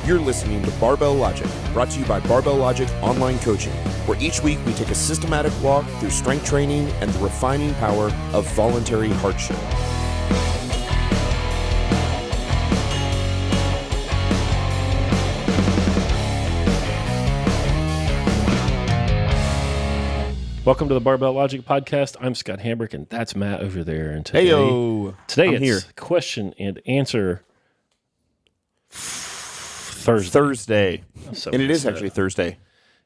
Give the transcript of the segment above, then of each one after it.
You're listening to Barbell Logic, brought to you by Barbell Logic Online Coaching, where each week we take a systematic walk through strength training and the refining power of voluntary hardship. Welcome to the Barbell Logic Podcast. I'm Scott Hambrick, and that's Matt over there. And today, Heyo. today I'm it's here. question and answer Thursday. And it is actually Thursday.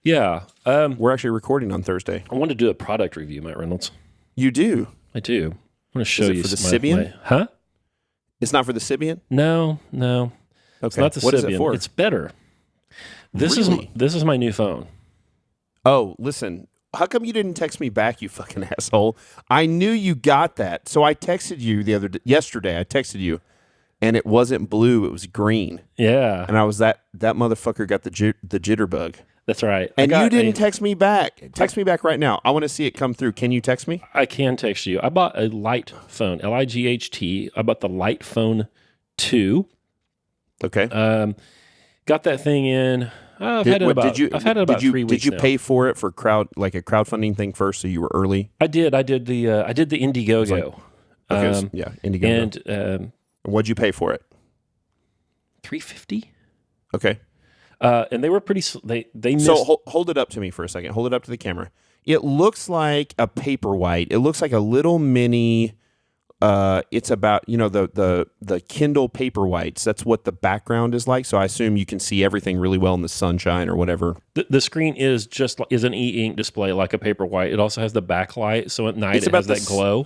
Yeah. We're actually recording on Thursday. I wanted to do a product review, Matt Reynolds. You do? I do. I want to show Is it you for the my- Sibian? Huh? It's not for the Sibian? No. Okay. It's not the What Sibian. is it for? It's better. This Really? is my new phone. Oh, listen. How come you didn't text me back, you fucking asshole? I knew you got that. So I texted you yesterday. I texted you, and it wasn't blue. It was green. Yeah. And I was that motherfucker got the jitterbug. That's right. And you didn't text me back. Text me back right now. I want to see it come through. Can you text me? I can text you. I bought a Lightphone, Light. I bought the Lightphone 2. Okay. Got that thing in. I've had it about 3 weeks. Did you now. pay for it for a crowdfunding thing first, so you were early? I did the Indiegogo. Okay, yeah, Indiegogo. And What'd you pay for it? $350. Okay. And they were pretty. They missed. So hold it up to me for a second. Hold it up to the camera. It looks like a Paperwhite. It looks like a little mini. It's about the Kindle Paperwhites. That's what the background is like. So I assume you can see everything really well in the sunshine or whatever. The screen is an e-ink display like a Paperwhite. It also has the backlight, so at night it has that glow.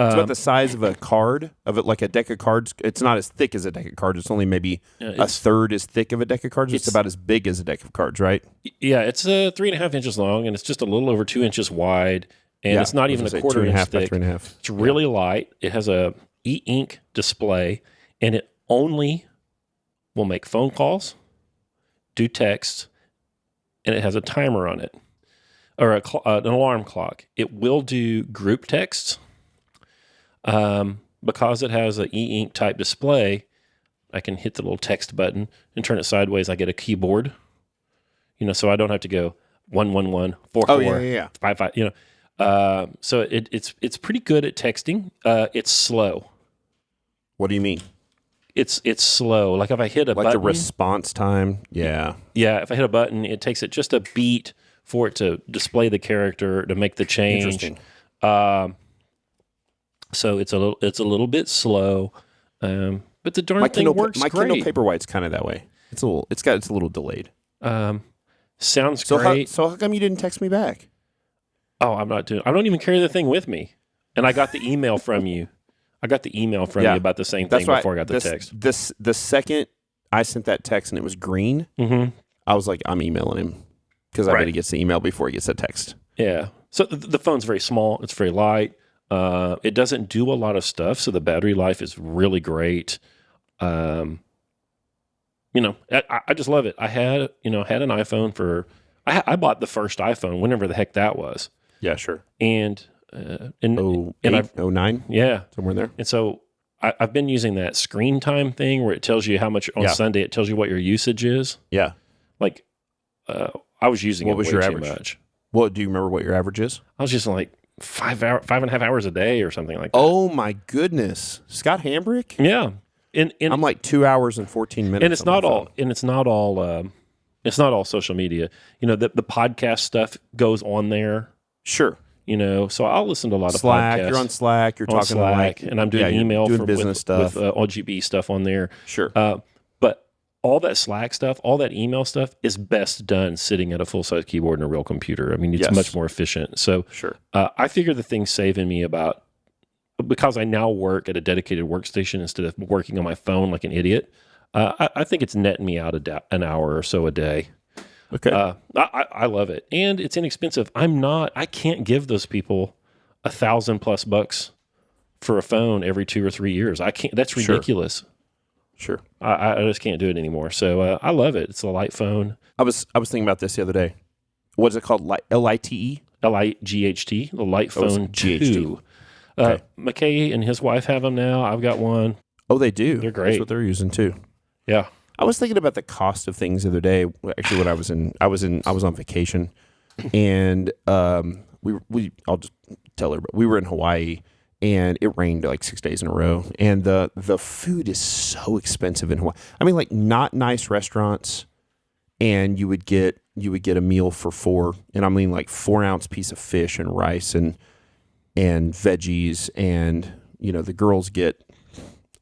It's about the size of a card, like a deck of cards. It's not as thick as a deck of cards. It's only maybe a third as thick of a deck of cards. It's about as big as a deck of cards, right? Yeah, it's 3.5 inches long, and it's just a little over 2 inches wide, and it's not even a quarter inch thick. 3.5. It's really light. It has a e-ink display, and it only will make phone calls, do text, and it has a timer on it, or an alarm clock. It will do group texts. Because it has an e-ink type display, I can hit the little text button and turn it sideways. I get a keyboard, so I don't have to go 111 44 55. So it's pretty good at texting. It's slow. What do you mean? It's slow. Like if I hit a button, the response time. Yeah. If I hit a button, it takes it just a beat for it to display the character to make the change. Interesting. So it's a little bit slow, but the darn thing works great. My Kindle Paperwhite's kind of that way. It's a little delayed. Sounds great. So how come you didn't text me back? Oh, I don't even carry the thing with me, and I got the email from you. You about the same thing before I got the text. The second I sent that text and it was green, I was like, I'm emailing him because I bet he gets the email before he gets the text. Yeah. So the phone's very small. It's very light. It doesn't do a lot of stuff, so the battery life is really great. I just love it. I had an iPhone I bought the first iPhone, whenever the heck that was. Yeah, sure. And 09? Yeah. Somewhere there. And so I've been using that screen time thing where it tells you how much on Sunday, it tells you what your usage is. Yeah. Like, I was using it way too much. Well, do you remember what your average is? I was just like 5.5 hours a day or something like that. Oh my goodness. Scott Hambrick? Yeah. And I'm like 2 hours and 14 minutes. And it's not all social media. The podcast stuff goes on there. Sure. So I'll listen to a lot of Slack. podcasts. You're on Slack. You're talking Slack, and I'm doing email doing business stuff with OGB stuff on there. Sure. But all that Slack stuff, all that email stuff is best done sitting at a full-size keyboard and a real computer. I mean, it's much more efficient. So sure. I figure the thing's saving me because I now work at a dedicated workstation instead of working on my phone like an idiot. I think it's netting me out an hour or so a day. Okay. I love it. And it's inexpensive. I can't give those people $1,000+ for a phone every 2 or 3 years. I can't, that's ridiculous. Sure. I just can't do it anymore. So I love it. It's a Lightphone. I was thinking about this the other day. What is it called? LITE? LIGHT, the Lightphone 2. Okay. McKay and his wife have them now. I've got one. Oh, they do? They're great. That's what they're using too. Yeah. I was thinking about the cost of things the other day. Actually, I was on vacation, and I'll just tell her, but we were in Hawaii, and it rained like 6 days in a row, and the food is so expensive in Hawaii. I mean, like not nice restaurants, and you would get a meal for four, and I mean like 4-ounce piece of fish and rice and veggies, and the girls get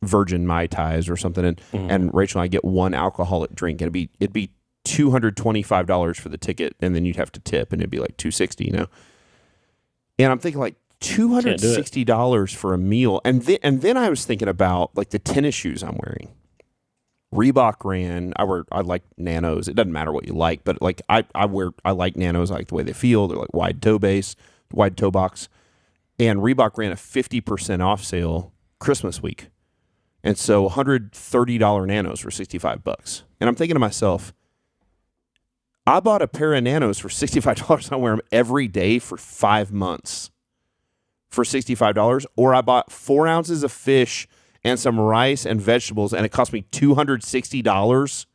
virgin Mai Tais or something, and Rachel and I get one alcoholic drink, and it'd be $225 for the ticket, and then you'd have to tip, and it'd be like $260, And I'm thinking like $260 for a meal, and then I was thinking about like the tennis shoes I'm wearing. Reebok ran. I like Nanos. It doesn't matter what you like, but like I like Nanos. I like the way they feel. They're like wide toe box, and Reebok ran a 50% off sale Christmas week. And so $130 Nanos for $65. And I'm thinking to myself, I bought a pair of Nanos for $65. I wear them every day for 5 months for $65. Or I bought 4 ounces of fish and some rice and vegetables, and it cost me $260.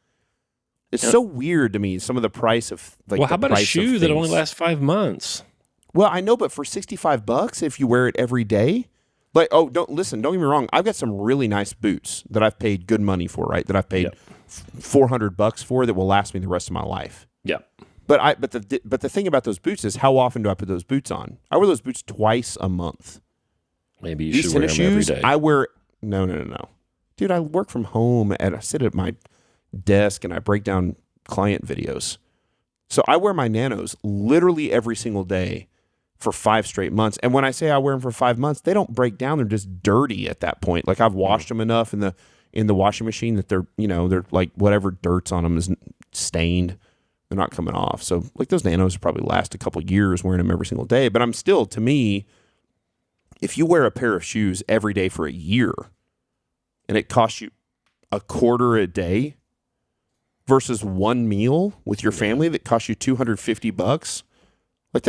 It's so weird to me, some of the price of like. Well, how about a shoe that only lasts 5 months? Well, I know, but for $65, if you wear it every day. Like, don't get me wrong. I've got some really nice boots that I've paid good money for, right? That I've paid $400 for that will last me the rest of my life. Yeah. But the thing about those boots is, how often do I put those boots on? I wear those boots twice a month. Maybe you should wear them every day. I wear no, dude. I work from home and I sit at my desk and I break down client videos. So I wear my Nanos literally every single day for 5 straight months. And when I say I wear them for 5 months, they don't break down. They're just dirty at that point. Like I've washed them enough in the washing machine that they're like whatever dirt's on them is stained. They're not coming off. So like those Nanos probably last a couple years wearing them every single day. But I'm still, to me, if you wear a pair of shoes every day for a year and it costs you a quarter a day versus one meal with your family that costs you $250, like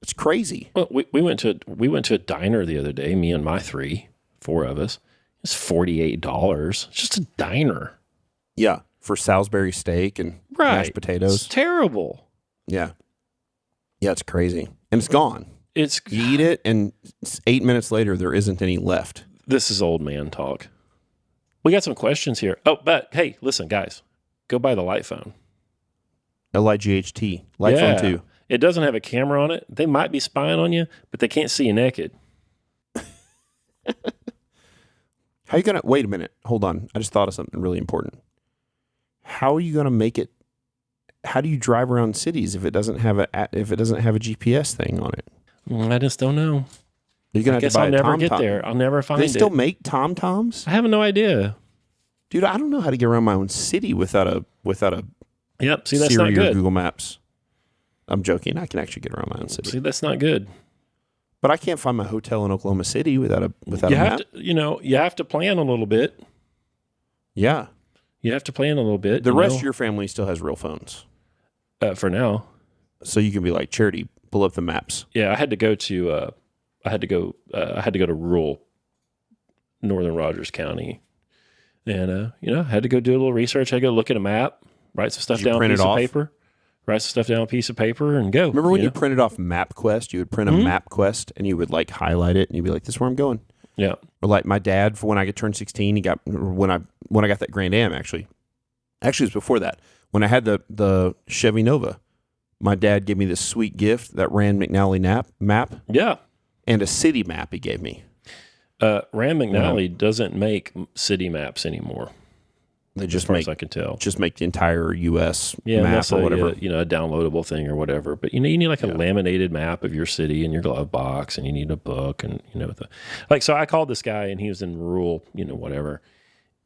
it's crazy. Well, we went to a diner the other day, me and my 4 of us. It's $48. It's just a diner. Yeah, for Salisbury steak and mashed potatoes. It's terrible. Yeah. Yeah, it's crazy. And it's gone. You eat it, and 8 minutes later, there isn't any left. This is old man talk. We got some questions here. Oh, but hey, listen, guys. Go buy the Lightphone. Lightphone Lightphone 2. It doesn't have a camera on it. They might be spying on you, but they can't see you naked. How are you going to... Wait a minute. Hold on. I just thought of something really important. How are you going to make it... How do you drive around cities if it doesn't have a GPS thing on it? I just don't know. You're gonna I guess I'll never get there. I'll never find it. They still make TomToms? I have no idea. Dude, I don't know how to get around my own city without a Yep. See, that's Siri not good. or Google Maps. I'm joking. I can actually get around my own city. See, that's not good. But I can't find my hotel in Oklahoma City without a map. You have to plan a little bit. Yeah. You have to plan a little bit. The rest of your family still has real phones. For now. So you can be like, Charity, pull up the maps. Yeah, I had to go to rural northern Rogers County. And I had to go do a little research. I had to go look at a map, write some stuff down on a piece of paper. Write some stuff down on a piece of paper and go. Remember when you printed off MapQuest? You would print a MapQuest and you would like highlight it and you'd be like, this is where I'm going. Yeah. Or like my dad, for when I turned 16, he got, when I got that Grand Am, actually it was before that. When I had the Chevy Nova, my dad gave me this sweet gift, that Rand McNally map. Yeah. And a city map he gave me. Rand McNally doesn't make city maps anymore. They just as far make, as I can tell. Just make the entire U.S. map or whatever. A downloadable thing or whatever. But you need like a laminated map of your city in your glove box, and you need a book, and so I called this guy, and he was in rural, whatever,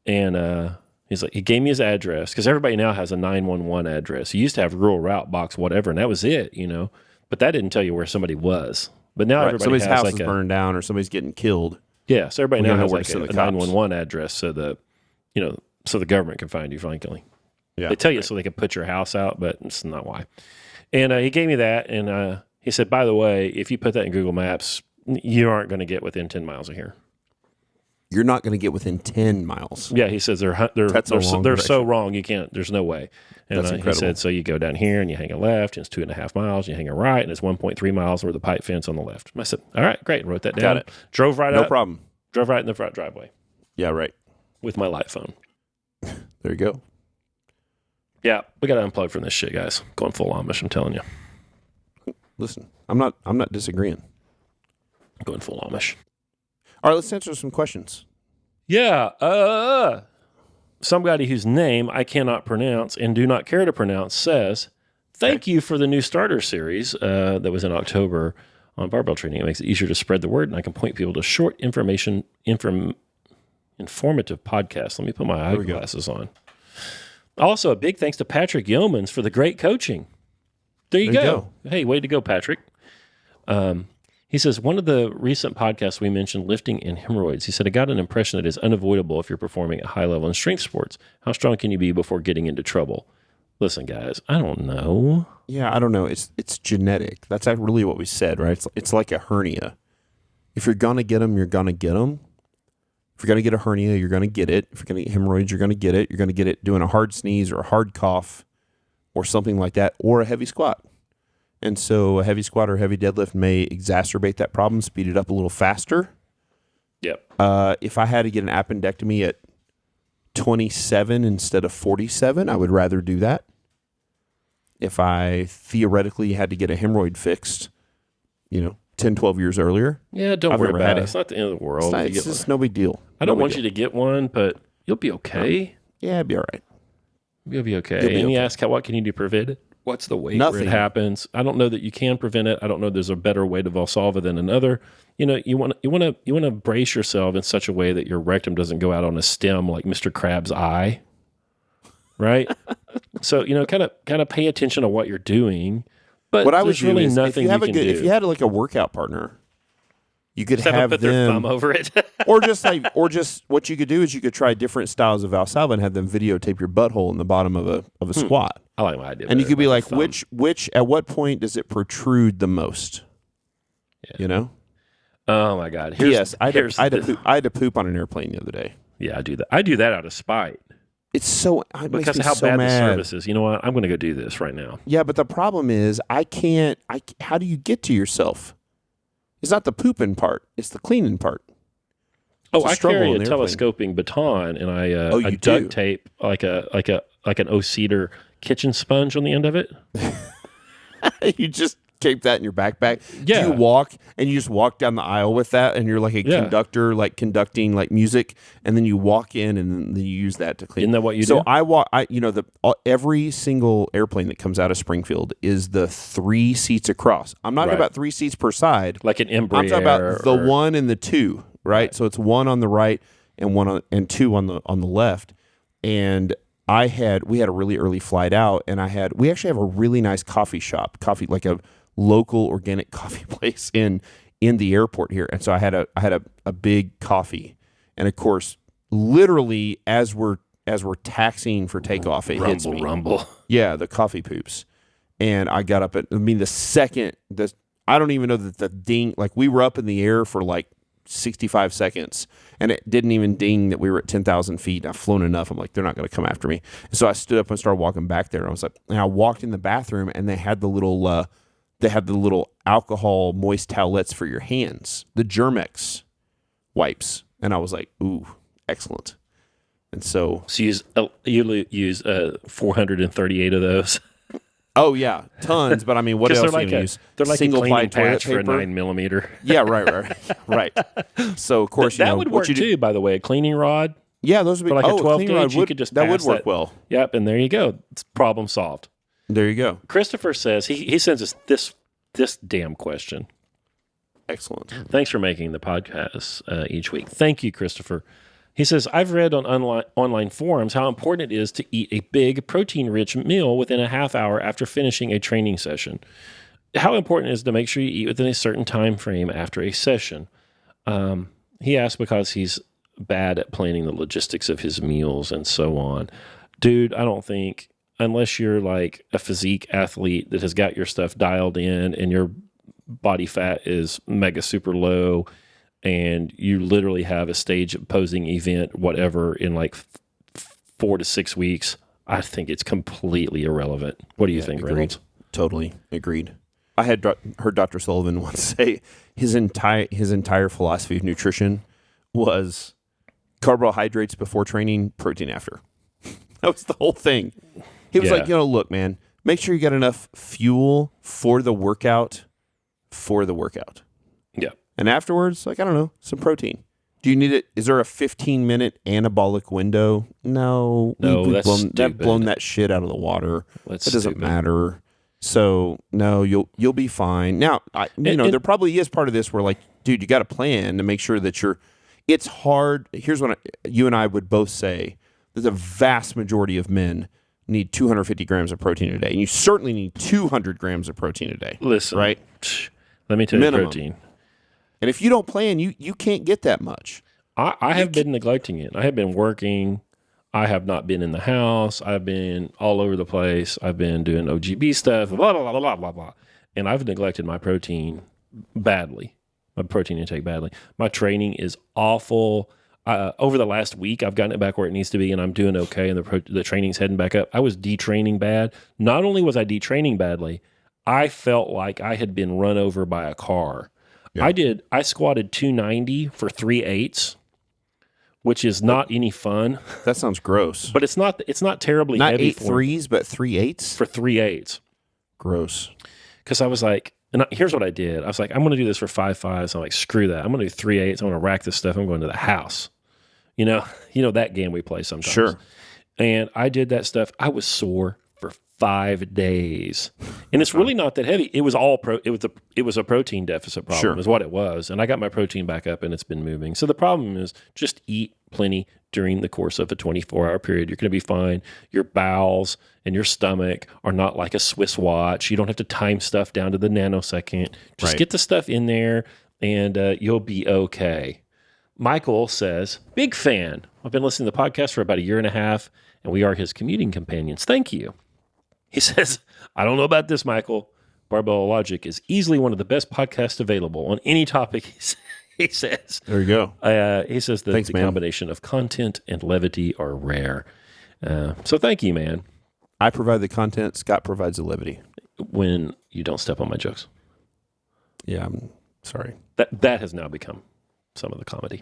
and he's like, he gave me his address because everybody now has a 911 address. You used to have rural route box, whatever, and that was it, but that didn't tell you where somebody was. But now everybody somebody's has house like is burned down or somebody's getting killed. Yeah, so everybody now has like a 911 address, so so the government can find you, frankly. Yeah, they tell you so they can put your house out, but it's not why. And he gave me that, and he said, by the way, if you put that in Google Maps, you aren't going to get within 10 miles of here. you're not going to get within 10 miles. Yeah, he says they're so wrong. You can't. There's no way. And That's incredible. He said, so you go down here and you hang a left, and it's 2.5 miles. You hang a right, and it's 1.3 mials over the pipe fence on the left. I said, all right, great. Wrote that down. Got it. Drove right up. No problem. Drove right in the front driveway. Yeah, right. With my Lightphone. There you go. Yeah, we got to unplug from this shit, guys. Going full Amish, I'm telling you. Listen, I'm not disagreeing. Going full Amish. All right, let's answer some questions. Yeah. Somebody whose name I cannot pronounce and do not care to pronounce says, thank you for the new starter series that was in October on barbell training. It makes it easier to spread the word, and I can point people to short informative podcasts. Let me put my eyeglasses on. Also, a big thanks to Patrick Yeomans for the great coaching. There you go. Hey, way to go, Patrick. He says, one of the recent podcasts we mentioned lifting and hemorrhoids. He said, I got an impression that it's unavoidable if you're performing at high level in strength sports. How strong can you be before getting into trouble? Listen, guys, I don't know. Yeah, I don't know. It's genetic. That's really what we said, right? It's like a hernia. If you're going to get them, you're going to get them. If you're going to get a hernia, you're going to get it. If you're going to get hemorrhoids, you're going to get it. You're going to get it doing a hard sneeze or a hard cough or something like that, or a heavy squat. And so a heavy squat or heavy deadlift may exacerbate that problem, speed it up a little faster. Yep. If I had to get an appendectomy at 27 instead of 47, I would rather do that. If I theoretically had to get a hemorrhoid fixed, 10, 12 years earlier. Yeah, don't worry about it. It's not the end of the world. It's just no big deal. I don't want you to get one, but you'll be okay. Yeah, it'll be all right. You'll be okay. And you ask, what can you do to prevent it? What's the way where it happens? I don't know that you can prevent it. I don't know there's a better way to solve it than another. You want to brace yourself in such a way that your rectum doesn't go out on a stem like Mr. Crab's eye, right? So kind of pay attention to what you're doing. But what I would really do is nothing you can do. If you had like a workout partner, you could have put their thumb over it, or just what you could do is you could try different styles of Valsalva and have them videotape your butthole in the bottom of a squat. I like my idea. And you could be like, which at what point does it protrude the most? Yeah. Oh my God. I had to poop on an airplane the other day. Yeah, I do that. I do that out of spite. It's so because of how bad the service is. You know what? I'm going to go do this right now. Yeah, but the problem is I can't. How do you get to yourself? It's not the pooping part; it's the cleaning part. I carry a telescoping baton, and I duct tape like an O-Cedar kitchen sponge on the end of it. You just tape that in your backpack. Yeah. Do you walk and you just walk down the aisle with that, and you're like a conductor, like conducting like music, and then you walk in and then you use that to clean. Isn't that what you do? So I walk. Every single airplane that comes out of Springfield is the 3 seats across. I'm not talking about 3 seats per side, like an Embraer. I'm talking about the 1 and the 2. Right? So it's 1 on the right and 2 on the left. And we had a really early flight out, and we actually have a really nice coffee like a local organic coffee place in the airport here. And so I had a big coffee, and of course, literally as we're taxiing for takeoff, it hits me. Rumble. Yeah, the coffee poops. And I got up the second I don't even know that the ding, like we were up in the air for like 65 seconds, and it didn't even ding that we were at 10,000 feet. I've flown enough. I'm like, they're not going to come after me. And so I stood up and started walking back there. And I walked in the bathroom, and they had the little alcohol moist towelettes for your hands, the Germex wipes. And I was like, ooh, excellent. And so you use 438 of those. Oh yeah, tons. But I mean, what else are you gonna use? They're like single a ply toilet paper for a 9mm. Yeah, right. So of course that would work too. By the way, a cleaning rod. Yeah, those would be for like a 12 gauge. You could just that would work well. Yep, and there you go. It's problem solved. There you go. Christopher says he sends us this damn question. Excellent. Thanks for making the podcast each week. Thank you, Christopher. He says, I've read on online forums how important it is to eat a big protein-rich meal within a half hour after finishing a training session. How important it is to make sure you eat within a certain time frame after a session. He asked because he's bad at planning the logistics of his meals and so on. Dude, I don't think, unless you're like a physique athlete that has got your stuff dialed in and your body fat is mega super low and you literally have a stage opposing event, whatever, in like 4 to 6 weeks, I think it's completely irrelevant. What do you think, agreed. Reynolds? Totally agreed. I had heard Dr. Sullivan once say his entire philosophy of nutrition was carbohydrates before training, protein after. That was the whole thing. He was like, look, man, make sure you got enough fuel for the workout. Yeah. And afterwards, like, I don't know, some protein. Do you need it? Is there a 15-minute anabolic window? No. That's blown that shit out of the water. It doesn't matter. So no, you'll be fine. Now, there probably is part of this where like, dude, you got a plan to make sure that it's hard. Here's what you and I would both say that the vast majority of men need 250 grams of protein a day. And you certainly need 200 grams of protein a day. Listen, right? Let me tell you protein. And if you don't plan, you can't get that much. I have been neglecting it. I have been working. I have not been in the house. I've been all over the place. I've been doing OGB stuff, blah, blah, blah, blah, blah, blah. And I've neglected my protein badly, my protein intake badly. My training is awful. Over the last week, I've gotten it back where it needs to be, and I'm doing okay, and the training's heading back up. I was detraining bad. Not only was I detraining badly, I felt like I had been run over by a car. Yeah. I squatted 290 for 3/8, which is not any fun. That sounds gross. But it's not terribly not heavy. Not 8 threes, but 3/8? For 3/8. Gross. Because I was like, here's what I did. I was like, I'm going to do this for 5/5s. So I'm like, screw that. I'm going to do 3/8s. I'm going to rack this stuff. I'm going to the house. You know that game we play sometimes. Sure. And I did that stuff. I was sore for 5 days. And it's really not that heavy. It was it was a protein deficit problem is what it was. And I got my protein back up and it's been moving. So the problem is just eat plenty during the course of a 24-hour period. You're going to be fine. Your bowels and your stomach are not like a Swiss watch. You don't have to time stuff down to the nanosecond. Just get the stuff in there and you'll be okay. Michael says, big fan. I've been listening to the podcast for about 1.5 years, and we are his commuting companions. Thank you. He says, I don't know about this, Michael. Barbell Logic is easily one of the best podcasts available on any topic, he says. There you go. He says that the combination of content and levity are rare. So thank you, man. I provide the content. Scott provides the levity. When you don't step on my jokes. Yeah, I'm sorry. That has now become some of the comedy.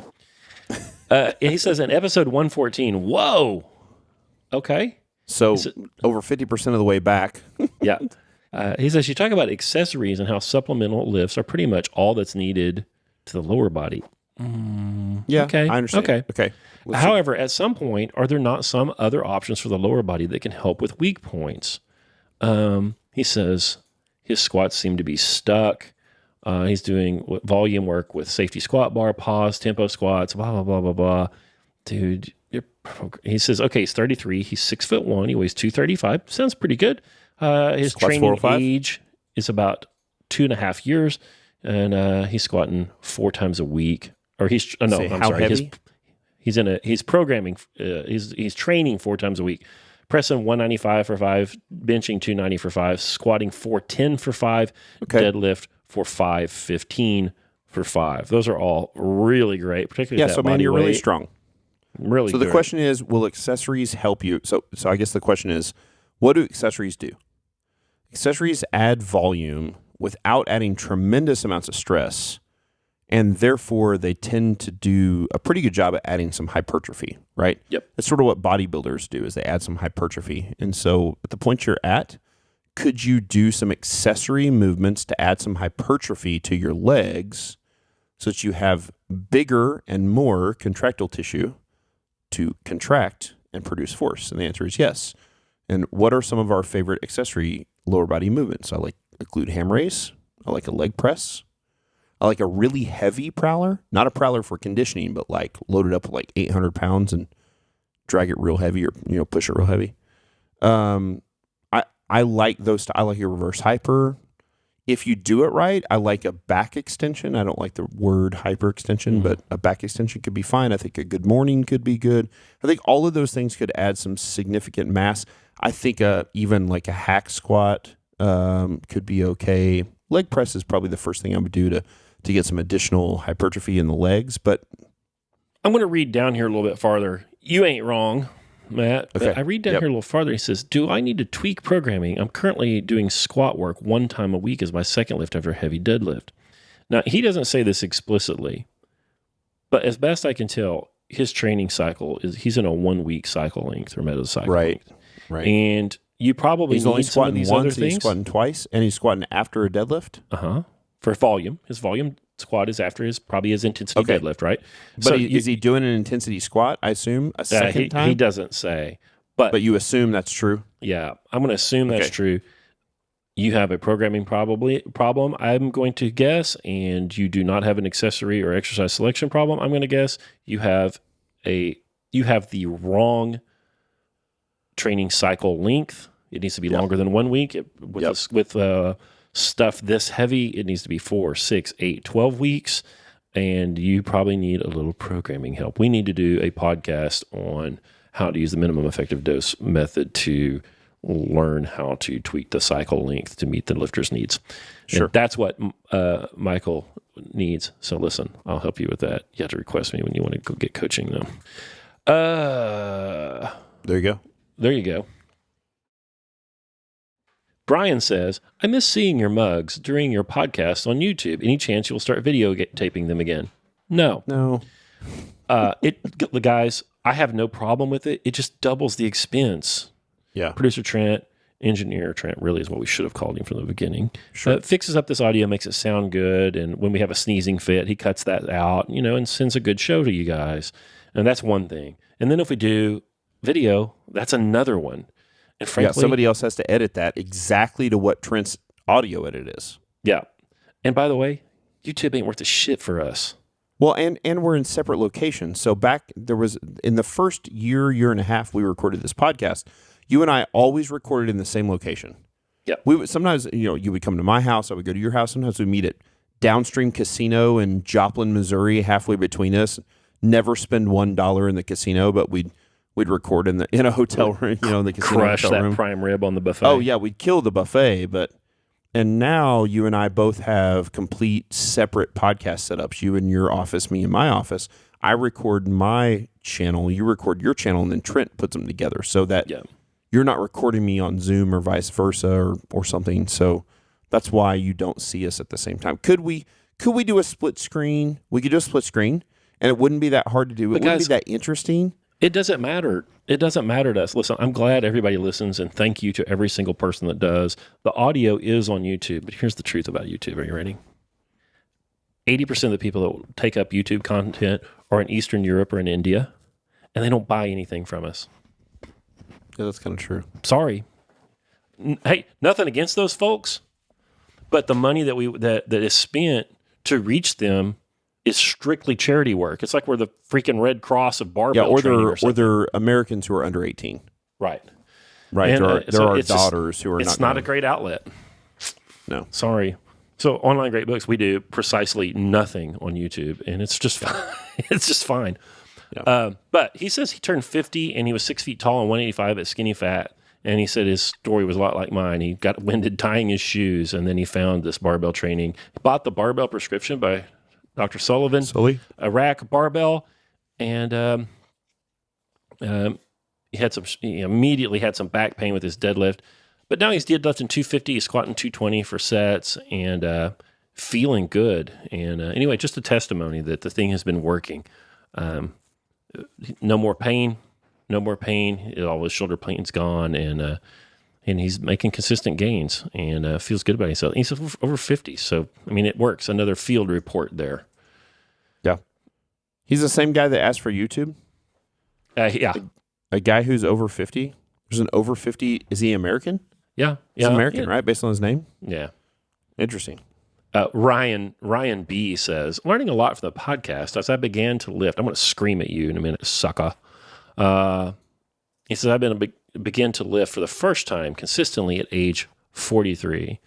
He says in episode 114, whoa, okay. So over 50% of the way back. Yeah. He says, you talk about accessories and how supplemental lifts are pretty much all that's needed to the lower body. Yeah, okay. I understand. Okay. However, at some point, are there not some other options for the lower body that can help with weak points? He says his squats seem to be stuck. He's doing volume work with safety squat bar, pause, tempo squats, blah, blah, blah, blah, blah. Dude, he says, okay, he's 33. He's 6'1". He weighs 235. Sounds pretty good. His squats training age is about 2.5 years, and he's squatting 4 times a week. Or he's no, I'm sorry. Heavy? He's programming. He's training 4 times a week. Pressing 195 for 5, benching 290 for 5, squatting 410 for 5, deadlift for 515 for 5. Those are all really great, particularly that body you're weight. really strong. Really. So the question is, will accessories help you? So I guess the question is, what do accessories do? Accessories add volume without adding tremendous amounts of stress, and therefore they tend to do a pretty good job at adding some hypertrophy, right? Yep. That's sort of what bodybuilders do, is they add some hypertrophy. And so at the point you're at, could you do some accessory movements to add some hypertrophy to your legs so that you have bigger and more contractile tissue to contract and produce force? And the answer is yes. And what are some of our favorite accessory lower body movements? I like a glute ham raise. I like a leg press. I like a really heavy prowler, not a prowler for conditioning, but like loaded up with like 800 pounds and drag it real heavy, or push it real heavy. I like those. I like a reverse hyper. If you do it right, I like a back extension. I don't like the word hyper extension, but a back extension could be fine. I think a good morning could be good. I think all of those things could add some significant mass. I think even like a hack squat could be okay. Leg press is probably the first thing I would do to get some additional hypertrophy in the legs. But I'm going to read down here a little bit farther. You ain't wrong, Matt. Okay. But I read down here a little farther. He says, do I need to tweak programming? I'm currently doing squat work 1 time a week as my second lift after a heavy deadlift. Now, he doesn't say this explicitly, but as best I can tell, his training cycle is he's in a 1 week cycle length or metacycle length. Right. And you probably he's need only some of squatting these once, other and things. he's squatting twice, and he's squatting after a deadlift. For volume. His volume squat is after probably his intensity deadlift, right? But so is he doing an intensity squat, I assume, a second time? He doesn't say. But you assume that's true? Yeah, I'm going to assume that's true. You have a programming problem, I'm going to guess, and you do not have an accessory or exercise selection problem, I'm going to guess. You have the wrong training cycle length. It needs to be longer than 1 week. With stuff this heavy, it needs to be 4, 6, 8, 12 weeks, and you probably need a little programming help. We need to do a podcast on how to use the minimum effective dose method to learn how to tweak the cycle length to meet the lifter's needs. Sure. And that's what Michael needs. So listen, I'll help you with that. You have to request me when you want to go get coaching, though. There you go. There you go. Brian says, I miss seeing your mugs during your podcast on YouTube. Any chance you will start taping them again? No. Guys, I have no problem with it. It just doubles the expense. Yeah. Producer Trent, engineer Trent, really is what we should have called him from the beginning. Sure. Fixes up this audio, makes it sound good. And when we have a sneezing fit, he cuts that out, and sends a good show to you guys. And that's one thing. And then if we do video, that's another one. And frankly, somebody else has to edit that exactly to what Trent's audio edit is. Yeah. And by the way, YouTube ain't worth a shit for us. Well, and we're in separate locations. So there was in the first year and a half we recorded this podcast, you and I always recorded in the same location. Yeah. We would sometimes, you would come to my house, I would go to your house. Sometimes we'd meet at Downstream Casino in Joplin, Missouri, halfway between us. Never spend $1 in the casino, but we'd record in a hotel room, in the casino crush hotel that room. prime rib on the buffet. Oh yeah, we'd kill the buffet, and now you and I both have complete separate podcast setups. You in your office, me in my office. I record my channel, you record your channel, and then Trent puts them together so that you're not recording me on Zoom or vice versa or something. So that's why you don't see us at the same time. Could we do a split screen? We could do a split screen, and it wouldn't be that hard to do. It wouldn't be that interesting. It doesn't matter. It doesn't matter to us. Listen, I'm glad everybody listens, and thank you to every single person that does. The audio is on YouTube, but here's the truth about YouTube. Are you ready? 80% of the people that take up YouTube content are in Eastern Europe or in India, and they don't buy anything from us. Yeah, that's kind of true. Sorry. Hey, nothing against those folks, but the money that is spent to reach them is strictly charity work. It's like we're the freaking Red Cross of barbell training or they're Americans who are under 18. Right. And, there are daughters who are not. It's not a great outlet. No. Sorry. So Online Great Books, we do precisely nothing on YouTube, and it's just fine. It's just fine. Yeah. But he says he turned 50 and he was 6 feet tall and 185 at skinny fat. And he said his story was a lot like mine. He got winded tying his shoes, and then he found this barbell training. He bought the barbell prescription by Dr. Sullivan, a rack barbell, and he immediately had some back pain with his deadlift. But now he's deadlifting 250, he's squatting 220 for sets, and feeling good. And anyway, just a testimony that the thing has been working. No more pain. All his shoulder pain's gone, and he's making consistent gains and feels good about himself. He's over 50, so I mean, it works. Another field report there. Yeah, he's the same guy that asked for YouTube. Yeah, a guy who's over 50. There's an over 50. Is he American? Yeah, he's American, right? Based on his name. Yeah, interesting. Ryan B says, learning a lot from the podcast as I began to lift. I'm going to scream at you in a minute, sucker. He says, I've began to lift for the first time consistently at age 43.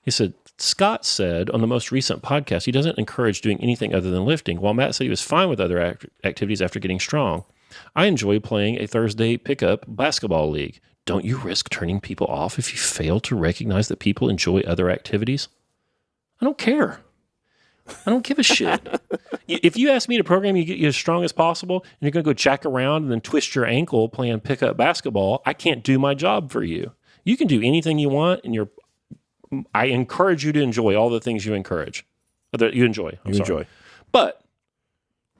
He said, Scott said on the most recent podcast, he doesn't encourage doing anything other than lifting, while Matt said he was fine with other activities after getting strong. I enjoy playing a Thursday pickup basketball league. Don't you risk turning people off if you fail to recognize that people enjoy other activities? I don't care. I don't give a shit. If you ask me to program you to get you as strong as possible and you're going to go jack around and then twist your ankle playing pickup basketball, I can't do my job for you. You can do anything you want, and I encourage you to enjoy all the things you encourage. That you enjoy. Enjoy. But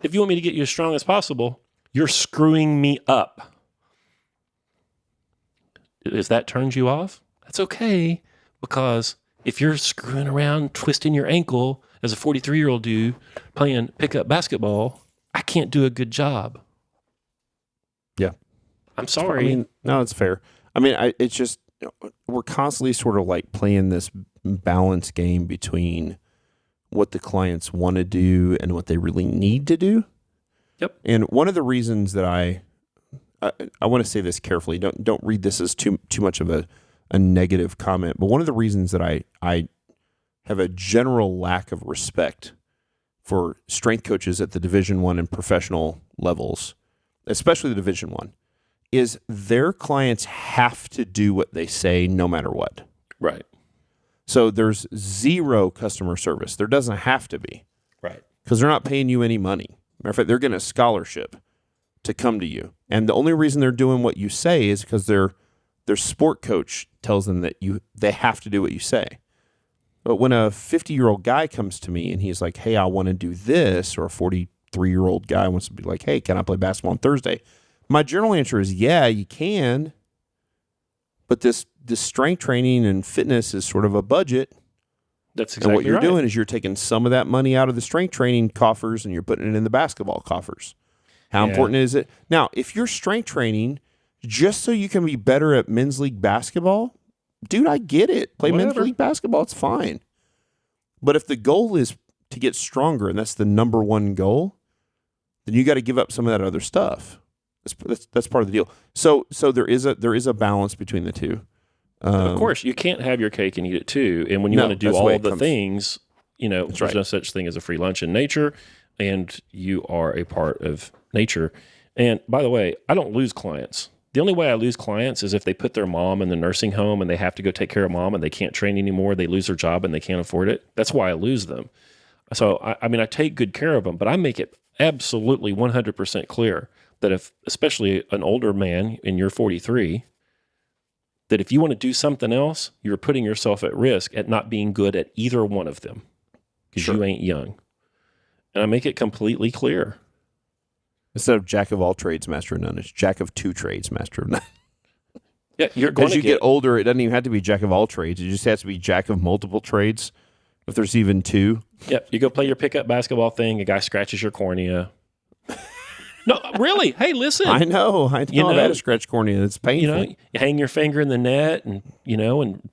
if you want me to get you as strong as possible, you're screwing me up. If that turns you off, that's okay, because if you're screwing around, twisting your ankle as a 43-year-old dude playing pickup basketball, I can't do a good job. Yeah. I'm sorry. I mean, no, it's fair. I mean, it's just, we're constantly sort of like playing this balance game between what the clients want to do and what they really need to do. Yep. And one of the reasons that I want to say this carefully, don't read this as too much of a negative comment, but one of the reasons that I have a general lack of respect for strength coaches at the Division I and professional levels, especially the Division I, is their clients have to do what they say no matter what. Right. So there's zero customer service. There doesn't have to be. Right. Because they're not paying you any money. Matter of fact, they're getting a scholarship to come to you. And the only reason they're doing what you say is because their sport coach tells them that they have to do what you say. But when a 50-year-old guy comes to me and he's like, hey, I want to do this, or a 43-year-old guy wants to be like, hey, can I play basketball on Thursday? My general answer is, yeah, you can. But this strength training and fitness is sort of a budget. That's exactly and what you're right. doing is you're taking some of that money out of the strength training coffers and you're putting it in the basketball coffers. How important is it? Now, if you're strength training just so you can be better at men's league basketball, dude, I get it. Play men's league basketball, it's fine. But if the goal is to get stronger and that's the number one goal, then you got to give up some of that other stuff. That's part of the deal. So there is a balance between the two. Of course, you can't have your cake and eat it too. And when you want to do all the things, there's no such thing as a free lunch in nature, and you are a part of nature. And by the way, I don't lose clients. The only way I lose clients is if they put their mom in the nursing home and they have to go take care of mom and they can't train anymore. They lose their job and they can't afford it. That's why I lose them. So, I take good care of them, but I make it absolutely 100% clear that if, especially an older man and you're 43, that if you want to do something else, you're putting yourself at risk at not being good at either one of them because you ain't young. And I make it completely clear. Instead of jack of all trades, master of none, it's jack of two trades, master of none. Yeah, you're going to get older, it doesn't even have to be jack of all trades. It just has to be jack of multiple trades, if there's even two. Yep, you go play your pickup basketball thing, a guy scratches your cornea. No, really. Hey, listen. I know. I've had a scratch cornea. It's painful. You hang your finger in the net and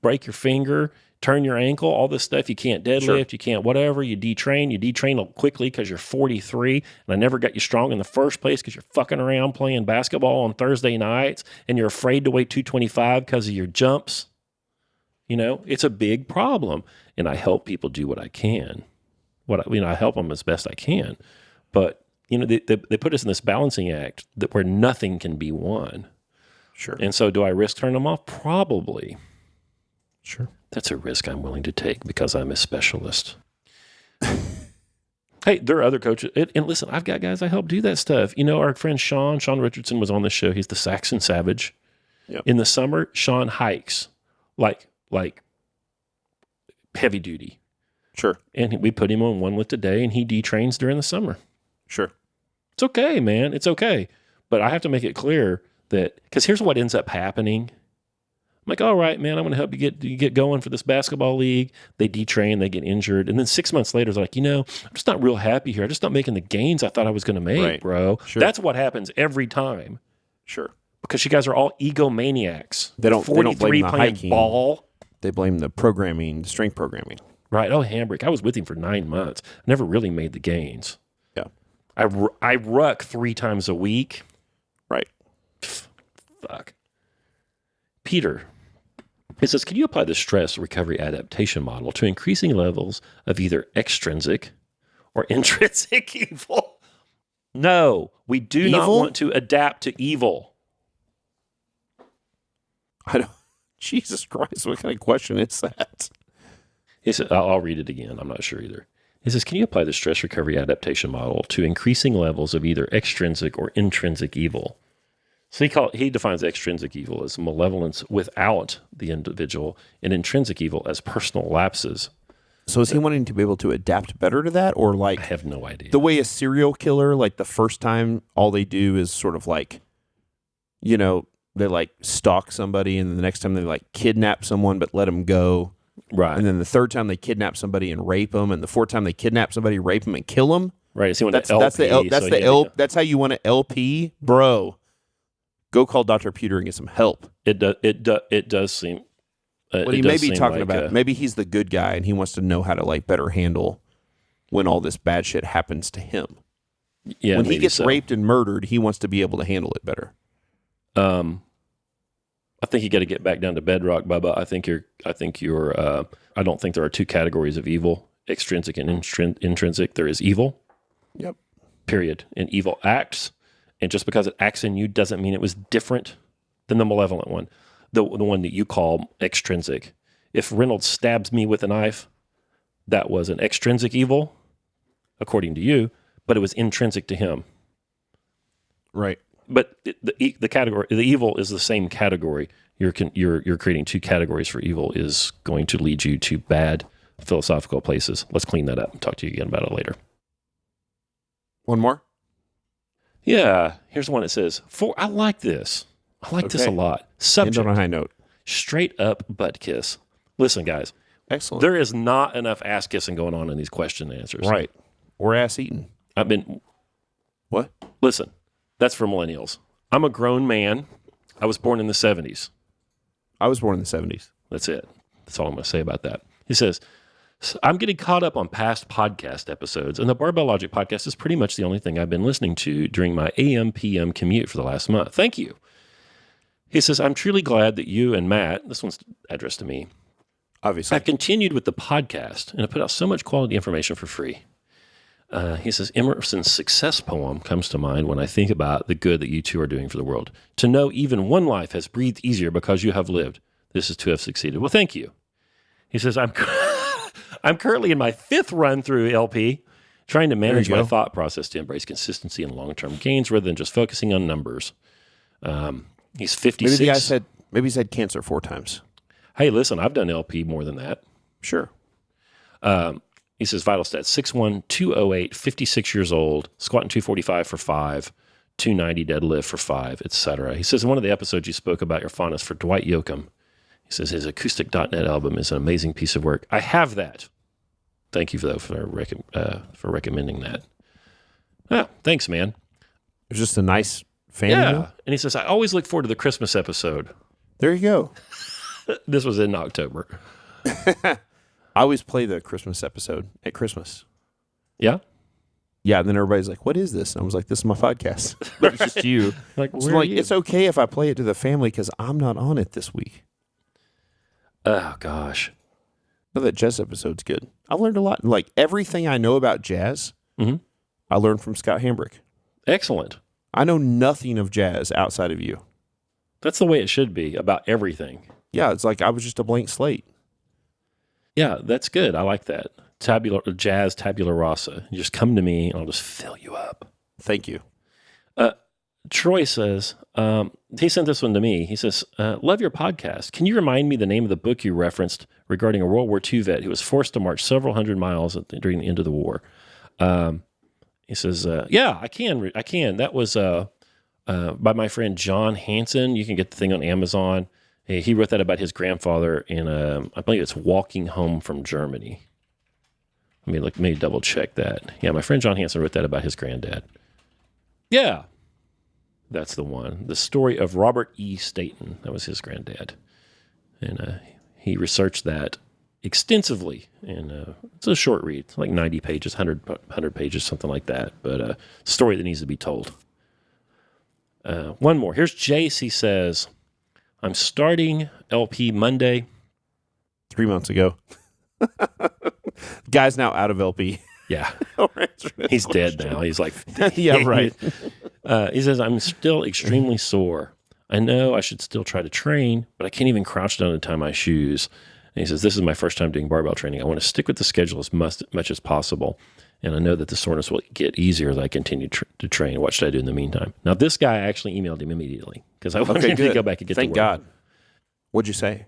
break your finger, turn your ankle, all this stuff. You can't deadlift. You can't whatever. You detrain. You detrain quickly because you're 43. And I never got you strong in the first place because you're fucking around playing basketball on Thursday nights and you're afraid to weigh 225 because of your jumps. It's a big problem. And I help people do what I can. I help them as best I can. But they put us in this balancing act where nothing can be won. Sure. And so do I risk turning them off? Probably. Sure. That's a risk I'm willing to take because I'm a specialist. Hey, there are other coaches. And listen, I've got guys I help do that stuff. Our friend Sean Richardson was on the show. He's the Saxon Savage. Yep. In the summer, Sean hikes like heavy duty. Sure. And we put him on one lift a day and he detrains during the summer. Sure. It's okay, man. It's okay. But I have to make it clear that, because here's what ends up happening. I'm like, all right, man, I'm going to help you get going for this basketball league. They detrain, they get injured. And then 6 months later, it's like, I'm just not real happy here. I'm just not making the gains I thought I was going to make, bro. Sure. That's what happens every time. Sure. Because you guys are all egomaniacs. They don't blame the hiking. Ball. They blame the programming, the strength programming. Right. Oh, Hambrick. I was with him for 9 months. Never really made the gains. Yeah. I ruck 3 times a week. Right. Fuck. Peter, it says, can you apply the stress recovery adaptation model to increasing levels of either extrinsic or intrinsic evil? No, we do not want to adapt to evil. Jesus Christ, what kind of question is that? He said, I'll read it again. I'm not sure either. He says, can you apply the stress recovery adaptation model to increasing levels of either extrinsic or intrinsic evil? So he defines extrinsic evil as malevolence without the individual and intrinsic evil as personal lapses. So is he wanting to be able to adapt better to that? Or like, I have no idea. The way a serial killer, like the first time all they do is sort of like, you know, they like stalk somebody, and the next time they like kidnap someone but let them go. Right. And then the third time they kidnap somebody and rape them, and the fourth time they kidnap somebody, rape them, and kill them. Right. So that's how you want an LP, bro. Go call Dr. Pewter and get some help. It does seem. What he may be talking about, maybe he's the good guy and he wants to know how to like better handle when all this bad shit happens to him. Yeah, when he gets raped and murdered, he wants to be able to handle it better. I think you got to get back down to bedrock, Bubba. I don't think there are two categories of evil, extrinsic and intrinsic. There is evil. Yep. Period. And evil acts. And just because it acts in you doesn't mean it was different than the malevolent one, the one that you call extrinsic. If Reynolds stabs me with a knife, that was an extrinsic evil, according to you, but it was intrinsic to him. Right. But the category, the evil is the same category. You're creating two categories for evil is going to lead you to bad philosophical places. Let's clean that up and talk to you again about it later. One more? Yeah. Here's one that says, I like this. I like this a lot. Subject. End on a high note. Straight up butt kiss. Listen, guys. Excellent. There is not enough ass kissing going on in these question and answers. Right. Or ass eating. What? Listen, that's for millennials. I'm a grown man. I was born in the 70s. I was born in the 70s. That's it. That's all I'm going to say about that. He says, I'm getting caught up on past podcast episodes, and the Barbell Logic podcast is pretty much the only thing I've been listening to during my AM/PM commute for the last month. Thank you. He says, I'm truly glad that you and Matt, this one's addressed to me, obviously, have continued with the podcast and have put out so much quality information for free. He says, Emerson's success poem comes to mind when I think about the good that you two are doing for the world. To know even one life has breathed easier because you have lived. This is to have succeeded. Well, thank you. He says, I'm currently in my 5th run through LP, trying to manage my thought process to embrace consistency and long-term gains rather than just focusing on numbers. He's 56. Maybe he's had cancer 4 times. Hey, listen, I've done LP more than that. Sure. He says, vital stats, 6'1", 208, 56 years old, squatting 245 for 5, 290 deadlift for 5, etc. He says, in one of the episodes you spoke about your fondness for Dwight Yoakam. He says, his acoustic.net album is an amazing piece of work. I have that. Thank you for recommending that. Yeah, thanks, man. It's just a nice fan. Yeah. And he says, I always look forward to the Christmas episode. There you go. This was in October. I always play the Christmas episode at Christmas. Yeah? Yeah, and then everybody's like, what is this? And I was like, this is my podcast. But it's just you. It's okay if I play it to the family because I'm not on it this week. Oh, gosh. No, that jazz episode's good. I learned a lot. Like, everything I know about jazz, I learned from Scott Hambrick. Excellent. I know nothing of jazz outside of you. That's the way it should be about everything. Yeah, it's like I was just a blank slate. Yeah, that's good. I like that. Jazz tabula rasa. You just come to me and I'll just fill you up. Thank you. Troy says, he sent this one to me. He says, love your podcast. Can you remind me the name of the book you referenced regarding a World War II vet who was forced to march several hundred miles during the end of the war? He says, yeah, I can. That was by my friend John Hansen. You can get the thing on Amazon. He wrote that about his grandfather in, I believe it's Walking Home from Germany. Let me double check that. Yeah, my friend John Hansen wrote that about his granddad. Yeah, that's the one. The story of Robert E. Staten. That was his granddad. And he researched that extensively. And it's a short read. It's like 90 pages, 100 pages, something like that. But a story that needs to be told. One more. Here's Jace. He says, I'm starting LP Monday. 3 months ago. Guy's now out of LP. Yeah. He's dead now. He's like, yeah, right. He says, I'm still extremely sore. I know I should still try to train, but I can't even crouch down to tie my shoes. And he says, this is my first time doing barbell training. I want to stick with the schedule as much as possible. And I know that the soreness will get easier as I continue to train. What should I do in the meantime? Now, this guy actually emailed him immediately because I wanted him to go back and get Thank to work. God. What'd you say?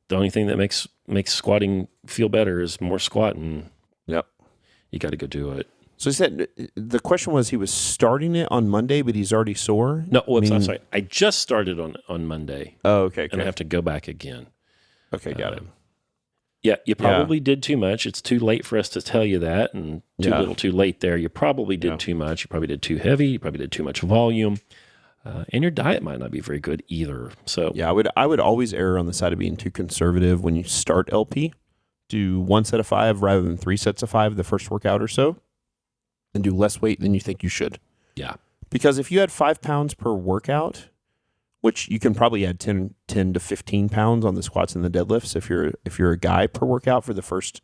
The only thing that makes squatting feel better is more squatting. Yep. You got to go do it. So he said the question was he was starting it on Monday, but he's already sore? No, I'm sorry. I just started on Monday. Oh, okay. And I have to go back again. Okay, got it. Yeah, you probably did too much. It's too late for us to tell you that, and too little too late there. You probably did too much. You probably did too heavy. You probably did too much volume. And your diet might not be very good either. So yeah, I would always err on the side of being too conservative when you start LP. Do 1 set of 5 rather than 3 sets of 5 the first workout or so, and do less weight than you think you should. Yeah. Because if you had 5 pounds per workout, which you can probably add 10 to 15 pounds on the squats and the deadlifts if you're a guy per workout for the first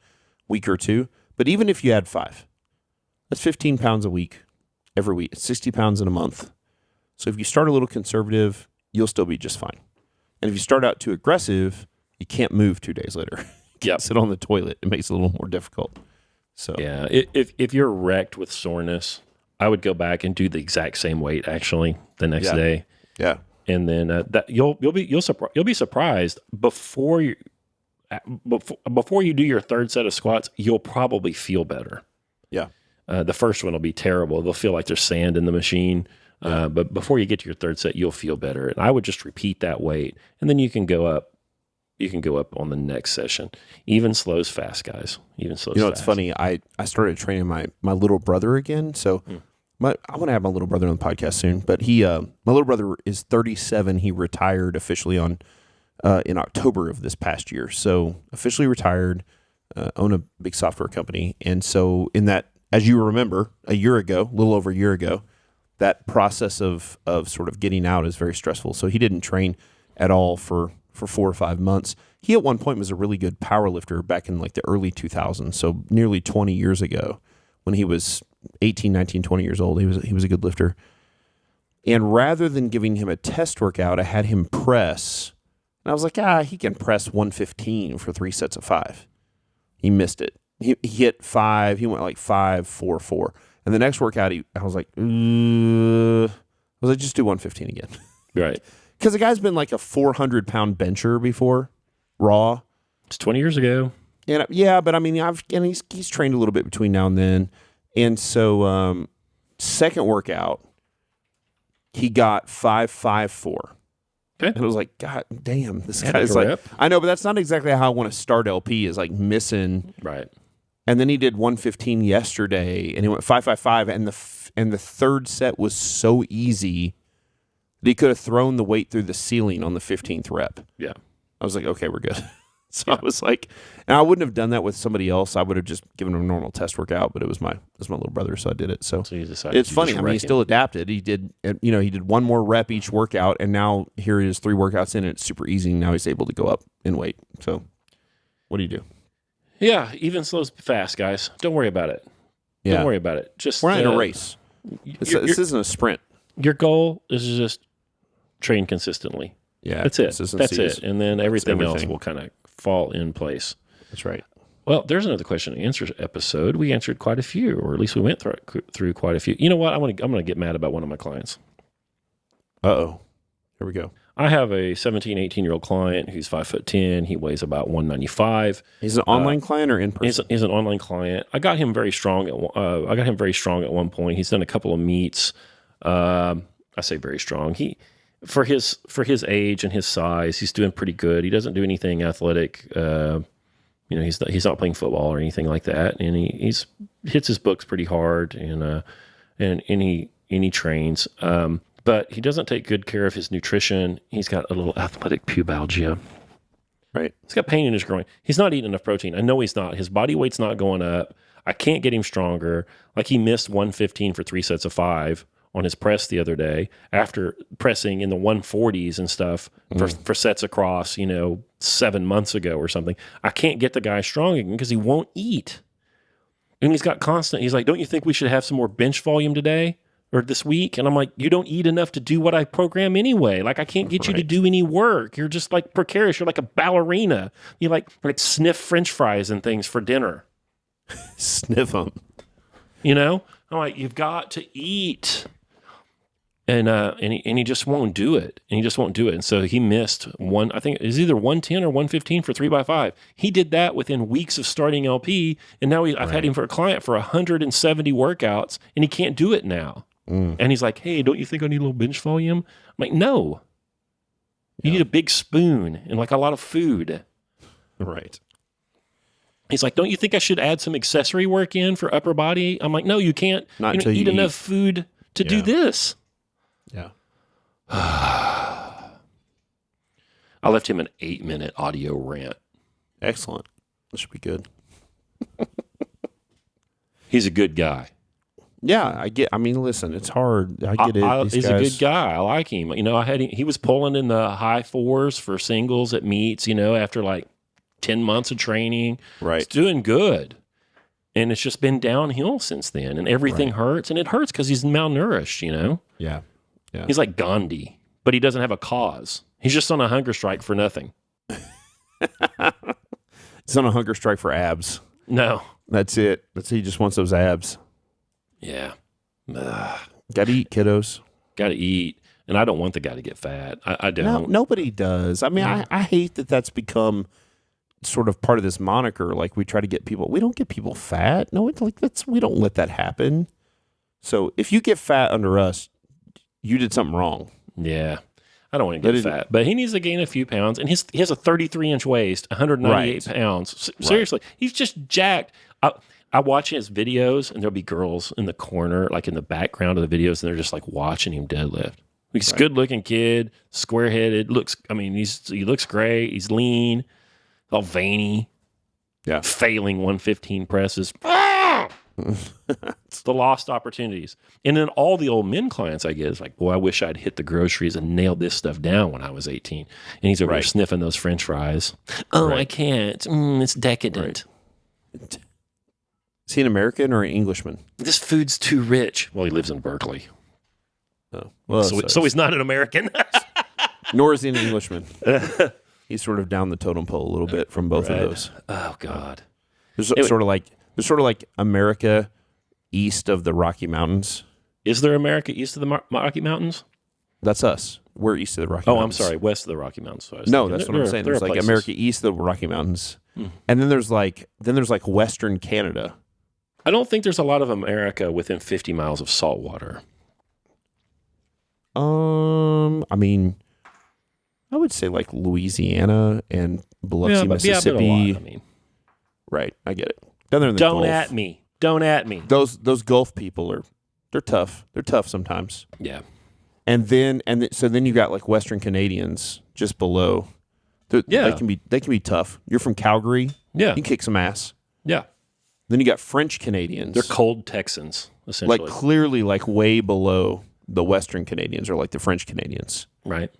week or two. But even if you add 5, that's 15 pounds a week every week. It's 60 pounds in a month. So if you start a little conservative, you'll still be just fine. And if you start out too aggressive, you can't move 2 days later. Yep. Sit on the toilet. It makes it a little more difficult. So yeah, if you're wrecked with soreness, I would go back and do the exact same weight actually the next day. Yeah. And then that you'll be surprised before you do your third set of squats, you'll probably feel better. Yeah. The first one will be terrible. They'll feel like there's sand in the machine. But before you get to your third set, you'll feel better. And I would just repeat that weight, and then you can go up. You can go up on the next session. Even slows fast, guys. Even slows. You know, it's funny. I started training my little brother again. So I want to have my little brother on the podcast soon. But my little brother is 37. He retired officially in October of this past year. So officially retired. Own a big software company. And so in that, as you remember, a little over a year ago, that process of sort of getting out is very stressful. So he didn't train at all for 4 or 5 months. He at one point was a really good power lifter back in like the early 2000s. So nearly 20 years ago when he was 18, 19, 20 years old, he was a good lifter. And rather than giving him a test workout, I had him press. And I was like, he can press 115 for 3 sets of 5. He missed it. He hit 5. He went like 5, 4, 4. And the next workout, I was like, just do 115 again. Right. Because the guy's been like a 400-pound bencher before, raw. It's 20 years ago. And but I mean, he's trained a little bit between now and then. And so second workout, he got 5.54. Okay. And I was like, God damn, this guy's like, I know, but that's not exactly how I want to start LP, is like missing. Right. And then he did 115 yesterday, and he went 5.55, and the third set was so easy that he could have thrown the weight through the ceiling on the 15th rep. Yeah. I was like, okay, we're good. So I was like, and I wouldn't have done that with somebody else. I would have just given him a normal test workout, but it was my little brother, so I did it. So you decided it's funny. I mean, he still adapted. He did 1 more rep each workout, and now here he is 3 workouts in, and it's super easy. And now he's able to go up in weight. So what do you do? Yeah, even slows fast, guys. Don't worry about it. Yeah. Don't worry about it. Just we're not in a race. This isn't a sprint. Your goal is to just train consistently. Yeah, that's it. That's it. And then everything else will kind of fall in place. That's right. Well, there's another question and answer episode. We answered quite a few, or at least we went through quite a few. You know what? I'm gonna get mad about one of my clients. Uh-oh. Here we go. I have a 17, 18-year-old client who's 5'10". He weighs about 195. He's an online client or in person? He's an online client. I got him very strong at one point. He's done a couple of meets. I say very strong. For his age and his size, he's doing pretty good. He doesn't do anything athletic. He's not playing football or anything like that. And he's hits his books pretty hard, and he trains. But he doesn't take good care of his nutrition. He's got a little athletic pubalgia. Right. He's got pain in his groin. He's not eating enough protein. I know he's not. His body weight's not going up. I can't get him stronger. Like, he missed 115 for 3 sets of 5 on his press the other day after pressing in the 140s and stuff for sets across, 7 months ago or something. I can't get the guy strong again because he won't eat. And he's like, don't you think we should have some more bench volume today? or this week. And I'm like, you don't eat enough to do what I program anyway. Like, I can't get you to do any work. You're just like precarious. You're like a ballerina. You like sniff French fries and things for dinner. Sniff them. You know? I'm like, you've got to eat. And he just won't do it. And he just won't do it. And so he missed I think it was either 110 or 115 for 3x5. He did that within weeks of starting LP. And now I've had him for a client for 170 workouts, and he can't do it now. And he's like, hey, don't you think I need a little bench volume? I'm like, no. You need a big spoon and like a lot of food. Right. He's like, don't you think I should add some accessory work in for upper body? I'm like, no, you can't. Not until you eat enough food to do this. Yeah. I left him an 8-minute audio rant. Excellent. That should be good. He's a good guy. Yeah, I mean, listen, it's hard. I get it. He's a good guy. I like him. You know, he was pulling in the high 4s for singles at meets, you know, after like 10 months of training. Right. He's doing good. And it's just been downhill since then. And everything hurts. And it hurts because he's malnourished, you know? Yeah. Yeah. He's like Gandhi, but he doesn't have a cause. He's just on a hunger strike for nothing. He's on a hunger strike for abs. No. That's it. He just wants those abs. Yeah. Got to eat, kiddos. Got to eat. And I don't want the guy to get fat. I don't. No, nobody does. I mean, I hate that that's become sort of part of this moniker. Like, we try to get people, we don't get people fat. No, it's like we don't let that happen. So if you get fat under us, you did something wrong. Yeah. I don't want to get fat, but he needs to gain a few pounds. And he has a 33-inch waist, 198 pounds. Seriously, he's just jacked. I watch his videos, and there'll be girls in the corner, like in the background of the videos, and they're just like watching him deadlift. He's a good-looking kid, square-headed. He looks great. He's lean, all veiny. Yeah, failing 115 presses. It's the lost opportunities. And then all the old men clients I get is like, boy, I wish I'd hit the groceries and nailed this stuff down when I was 18. And he's over there sniffing those French fries. Oh, I can't. It's decadent. Right. Is he an American or an Englishman? This food's too rich. Well, he lives in Berkeley. Oh, well, so he's not an American. Nor is he an Englishman. He's sort of down the totem pole a little bit from both of those. Oh, God. There's sort of like America east of the Rocky Mountains. Is there America east of the Rocky Mountains? That's us. We're east of the Rocky Mountains. I'm sorry, west of the Rocky Mountains. So no, that's what I'm saying. There's like America east of the Rocky Mountains, and then there's like Western Canada. I don't think there's a lot of America within 50 miles of salt water. I mean, I would say like Louisiana and Biloxi, Mississippi. Yeah, but a lot, I mean. Right, I get it. Down there in the Gulf. Don't at me. Those Gulf people they're tough. They're tough sometimes. Yeah. And then you got like Western Canadians just below. They can be tough. You're from Calgary. Yeah. You can kick some ass. Yeah. Then you got French Canadians. They're cold Texans, essentially. Like clearly like way below the Western Canadians or like the French Canadians. Right.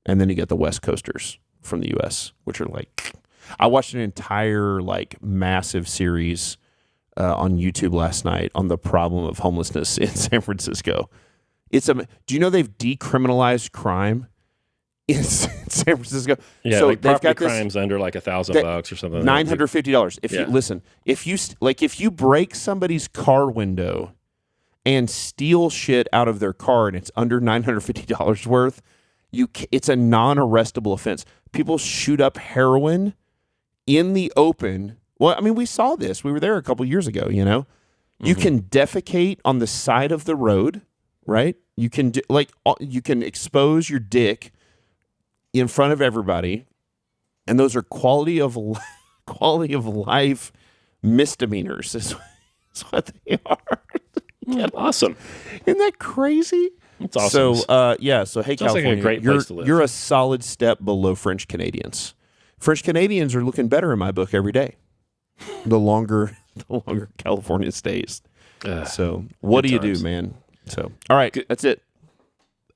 And then you got the West Coasters from the US, which are like, I watched an entire like massive series on YouTube last night on the problem of homelessness in San Francisco. Do you know they've decriminalized crime in San Francisco? Yeah, so like they've property got this, crimes under like $1,000 or something. $950. If you break somebody's car window and steal shit out of their car and it's under $950 worth, it's a non-arrestable offense. People shoot up heroin in the open. Well, I mean, we saw this. We were there a couple years ago, you know. You can defecate on the side of the road, right? You can you can expose your dick in front of everybody, and those are quality of life misdemeanors. Is what they are. Awesome. Isn't that crazy? It's awesome. So hey, California, like a great place to live. You're a solid step below French Canadians. French Canadians are looking better in my book every day. The longer California stays. So what do you do, man? So all right, that's it.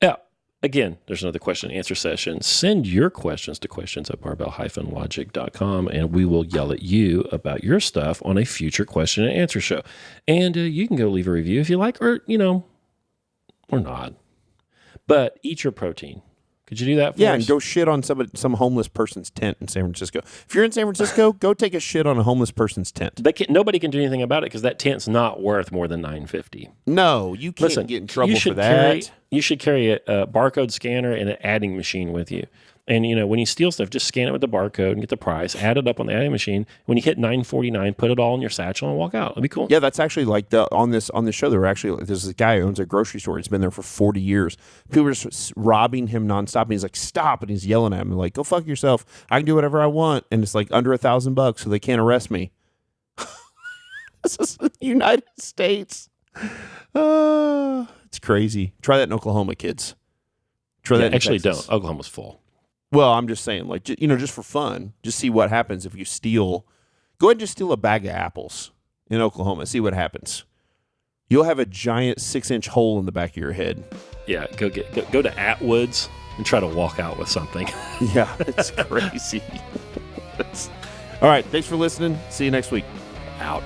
Yeah. Again, there's another question and answer session. Send your questions to questions@barbell-logic.com, and we will yell at you about your stuff on a future question and answer show. And you can go leave a review if you like, or, We're not. But eat your protein. Could you do that for Yeah, us? and go shit on some homeless person's tent in San Francisco. If you're in San Francisco, go take a shit on a homeless person's tent. Nobody can do anything about it because that tent's not worth more than $9.50. No, you can't get in trouble for that. You should carry a barcode scanner and an adding machine with you. And, when you steal stuff, just scan it with the barcode and get the price, add it up on the adding machine. When you hit $9.49, put it all in your satchel and walk out. It'll be cool. Yeah, that's actually like on this show. There's this guy who ons a grocery store. He's been there for 40 years. People are just robbing him nonstop. And he's like, stop. And he's yelling at him like, go fuck yourself. I can do whatever I want. And it's like under $1,000, so they can't arrest me. This is the United States. It's crazy. Try that in Oklahoma, kids. Try that in actually Texas. don't. Oklahoma's full. Well, I'm just saying, like, just for fun, just see what happens if you steal. Go ahead and just steal a bag of apples in Oklahoma. See what happens. You'll have a giant 6-inch hole in the back of your head. Yeah, go to Atwood's and try to walk out with something. Yeah, it's crazy. All right, thanks for listening. See you next week. Out.